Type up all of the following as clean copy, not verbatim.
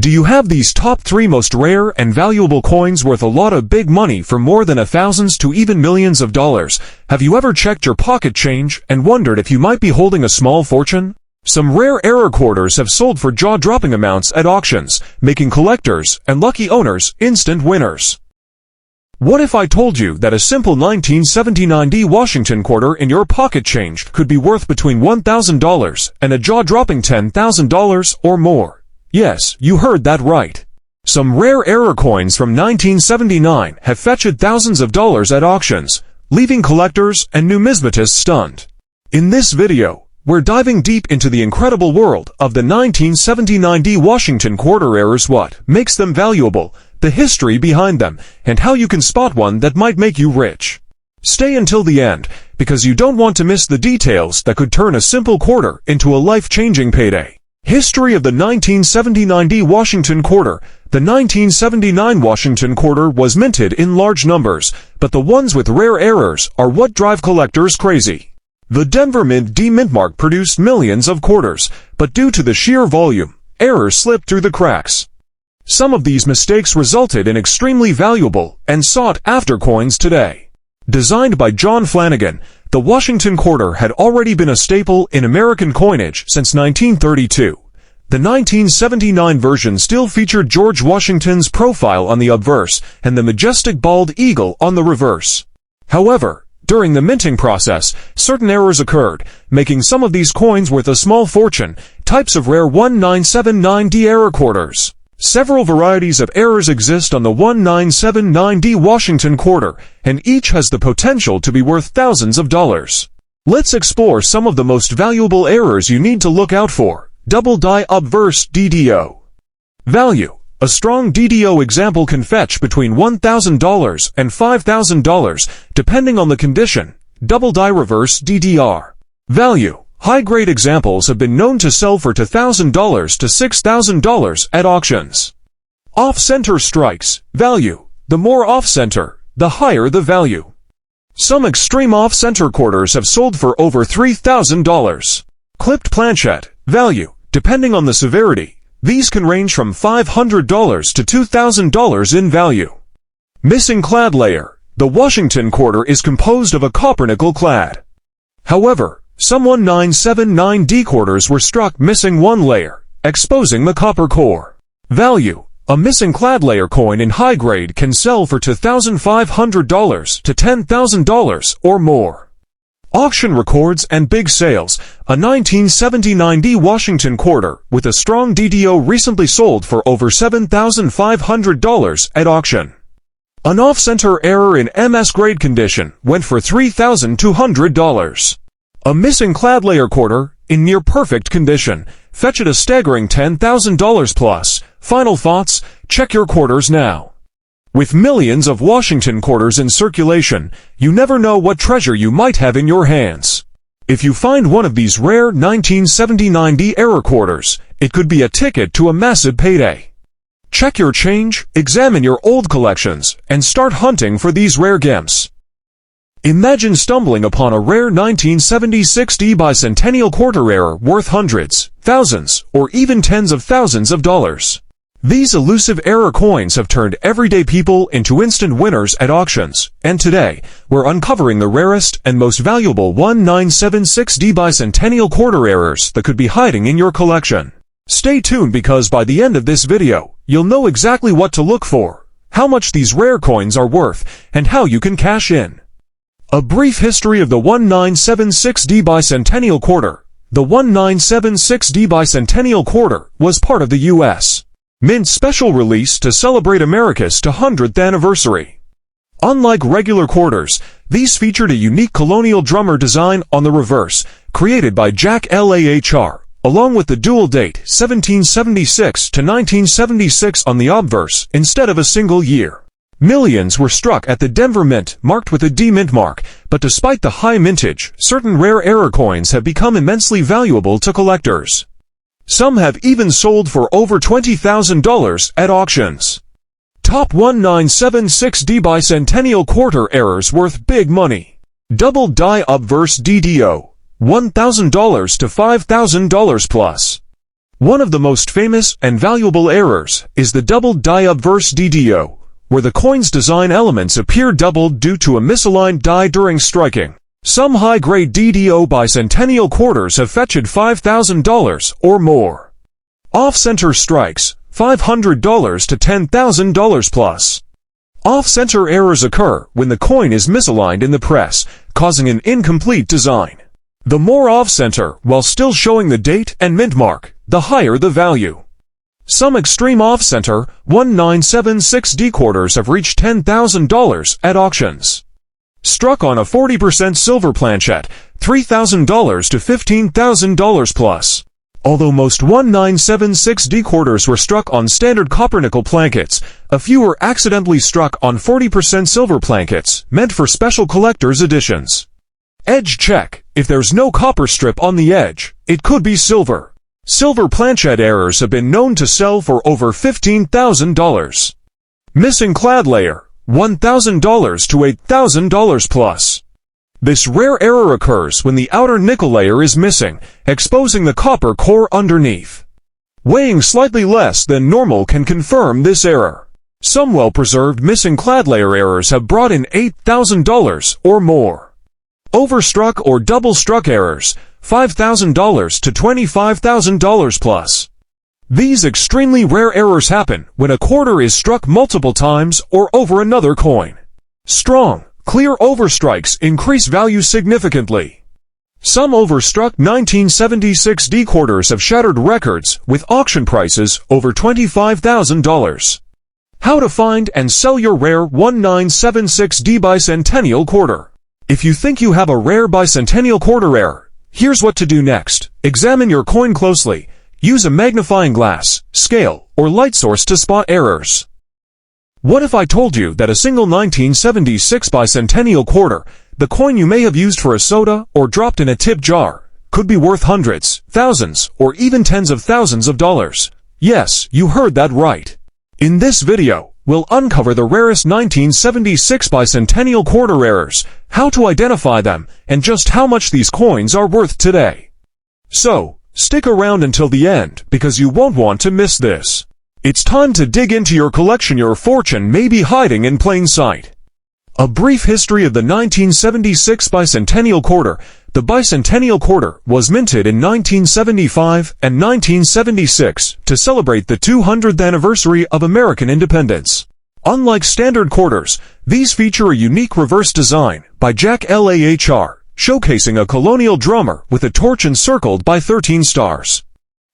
Do you have these top 3 most rare and valuable coins worth a lot of big money for more than thousands to even millions of dollars? Have you ever checked your pocket change and wondered if you might be holding a small fortune? Some rare error quarters have sold for jaw-dropping amounts at auctions, making collectors and lucky owners instant winners. What if I told you that a simple 1979 Washington quarter in your pocket change could be worth between $1,000 and a jaw-dropping $10,000 or more? Yes, you heard that right. Some rare error coins from 1979 have fetched thousands of dollars at auctions, leaving collectors and numismatists stunned. In this video, we're diving deep into the incredible world of the 1979 Washington quarter errors, what makes them valuable, the history behind them, and how you can spot one that might make you rich. Stay until the end, because you don't want to miss the details that could turn a simple quarter into a life-changing payday. History of the 1979 Washington quarter. The 1979 Washington quarter was minted in large numbers, but the ones with rare errors are what drive collectors crazy. The Denver Mint D-Mint mark produced millions of quarters, but due to the sheer volume, errors slipped through the cracks. Some of these mistakes resulted in extremely valuable and sought-after coins today. Designed by John Flanagan, the Washington quarter had already been a staple in American coinage since 1932. The 1979 version still featured George Washington's profile on the obverse and the majestic bald eagle on the reverse. However, during the minting process, certain errors occurred, making some of these coins worth a small fortune, types of rare 1979 error quarters. Several varieties of errors exist on the 1979 Washington quarter, and each has the potential to be worth thousands of dollars. Let's explore some of the most valuable errors you need to look out for. Double die obverse DDO. Value. A strong DDO example can fetch between $1,000 and $5,000, depending on the condition. Double die reverse DDR. Value. High-grade examples have been known to sell for $2,000 to $6,000 at auctions. Off-center strikes. Value. The more off-center, the higher the value. Some extreme off-center quarters have sold for over $3,000. Clipped planchette. Value. Depending on the severity, these can range from $500 to $2,000 in value. Missing clad layer. The Washington quarter is composed of a copper-nickel clad. However, some 1979 quarters were struck missing one layer, exposing the copper core. Value. A missing clad layer coin in high grade can sell for $2,500 to $10,000 or more. Auction records and big sales. A 1979 Washington quarter with a strong DDO recently sold for over $7,500 at auction. An off-center error in MS grade condition went for $3,200. A missing clad layer quarter, in near-perfect condition, fetched a staggering $10,000 plus. Final thoughts? Check your quarters now. With millions of Washington quarters in circulation, you never know what treasure you might have in your hands. If you find one of these rare 1979 error quarters, it could be a ticket to a massive payday. Check your change, examine your old collections, and start hunting for these rare gems. Imagine stumbling upon a rare 1976 bicentennial quarter error worth hundreds, thousands, or even tens of thousands of dollars. These elusive error coins have turned everyday people into instant winners at auctions, and today, we're uncovering the rarest and most valuable 1976 bicentennial quarter errors that could be hiding in your collection. Stay tuned because by the end of this video, you'll know exactly what to look for, how much these rare coins are worth, and how you can cash in. A brief history of the 1976 bicentennial quarter. The 1976 bicentennial quarter was part of the U.S. Mint special release to celebrate America's 200th anniversary. Unlike regular quarters, these featured a unique colonial drummer design on the reverse, created by Jack Lahr, along with the dual date 1776 to 1976 on the obverse instead of a single year. Millions were struck at the Denver Mint, marked with a D-Mint mark, but despite the high mintage, certain rare error coins have become immensely valuable to collectors. Some have even sold for over $20,000 at auctions. Top 1976 bicentennial quarter errors worth big money. Double die obverse DDO, $1,000 to $5,000 plus. One of the most famous and valuable errors is the doubled die obverse DDO, where the coin's design elements appear doubled due to a misaligned die during striking. Some high-grade DDO bicentennial quarters have fetched $5,000 or more. Off-center strikes, $500 to $10,000 plus. Off-center errors occur when the coin is misaligned in the press, causing an incomplete design. The more off-center, while still showing the date and mint mark, the higher the value. Some extreme off-center 1976D quarters have reached $10,000 at auctions. Struck on a 40% silver planchet, $3,000 to $15,000 plus. Although most 1976D quarters were struck on standard copper-nickel plankets, a few were accidentally struck on 40% silver plankets, meant for special collector's editions. Edge check. If there's no copper strip on the edge, it could be silver. Silver planchet errors have been known to sell for over $15,000. Missing clad layer, $1,000 to $8,000 plus. This rare error occurs when the outer nickel layer is missing, exposing the copper core underneath. Weighing slightly less than normal can confirm this error. Some well-preserved missing clad layer errors have brought in $8,000 or more. Overstruck or double-struck errors, $5,000 to $25,000 plus. These extremely rare errors happen when a quarter is struck multiple times or over another coin. Strong, clear overstrikes increase value significantly. Some overstruck 1976D quarters have shattered records with auction prices over $25,000. How to find and sell your rare 1976D bicentennial quarter. If you think you have a rare bicentennial quarter error, here's what to do next. Examine your coin closely. Use a magnifying glass, scale, or light source to spot errors. What if I told you that a single 1976 bicentennial quarter, the coin you may have used for a soda or dropped in a tip jar, could be worth hundreds, thousands, or even tens of thousands of dollars? Yes, you heard that right. In this video, we'll uncover the rarest 1976 bicentennial quarter errors, how to identify them, and just how much these coins are worth today. So, stick around until the end, because you won't want to miss this. It's time to dig into your collection. Your fortune may be hiding in plain sight. A brief history of the 1976 bicentennial quarter. The bicentennial quarter was minted in 1975 and 1976 to celebrate the 200th anniversary of American independence. Unlike standard quarters, these feature a unique reverse design by Jack Lahr, showcasing a colonial drummer with a torch encircled by 13 stars.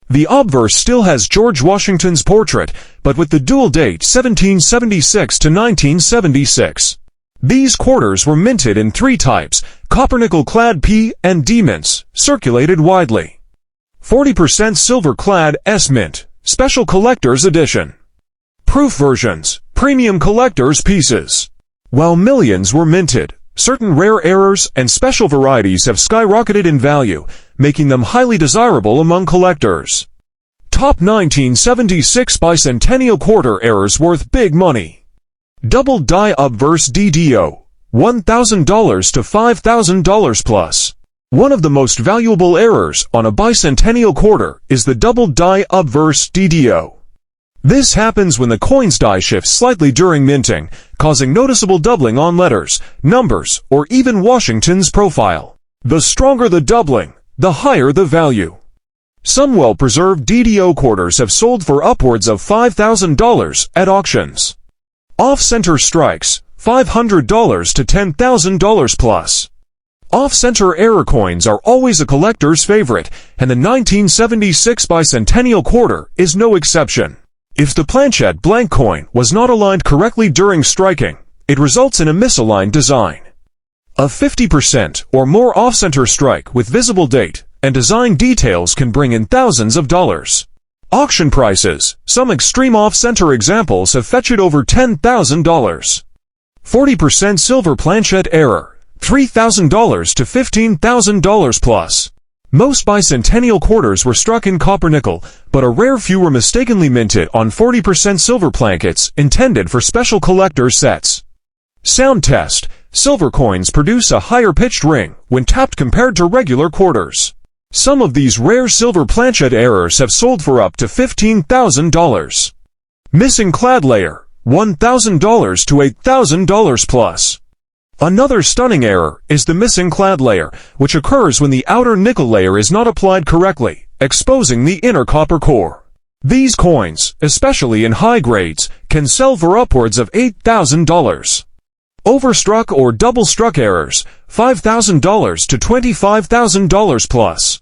The obverse still has George Washington's portrait, but with the dual date 1776 to 1976. These quarters were minted in three types: copper-nickel-clad P and D mints, circulated widely. 40% silver-clad S mint, special collector's edition. Proof versions, premium collector's pieces. While millions were minted, certain rare errors and special varieties have skyrocketed in value, making them highly desirable among collectors. Top 1976 bicentennial quarter errors worth big money. Double die obverse DDO, $1,000 to $5,000 plus. One of the most valuable errors on a bicentennial quarter is the double die obverse DDO. This happens when the coin's die shifts slightly during minting, causing noticeable doubling on letters, numbers, or even Washington's profile. The stronger the doubling, the higher the value. Some well-preserved DDO quarters have sold for upwards of $5,000 at auctions. Off-center strikes, $500 to $10,000 plus. Off-center error coins are always a collector's favorite, and the 1976 bicentennial quarter is no exception. If the planchet blank coin was not aligned correctly during striking, it results in a misaligned design. A 50% or more off-center strike with visible date and design details can bring in thousands of dollars. Auction prices. Some extreme off-center examples have fetched over $10,000. 40% silver planchet error, $3,000 to $15,000 plus. Most bicentennial quarters were struck in copper-nickel, but a rare few were mistakenly minted on 40% silver plankets intended for special collector sets. Sound test. Silver coins produce a higher pitched ring when tapped compared to regular quarters. Some of these rare silver planchet errors have sold for up to $15,000. Missing clad layer, $1,000 to $8,000 plus. Another stunning error is the missing clad layer, which occurs when the outer nickel layer is not applied correctly, exposing the inner copper core. These coins, especially in high grades, can sell for upwards of $8,000. Overstruck or double struck errors, $5,000 to $25,000 plus.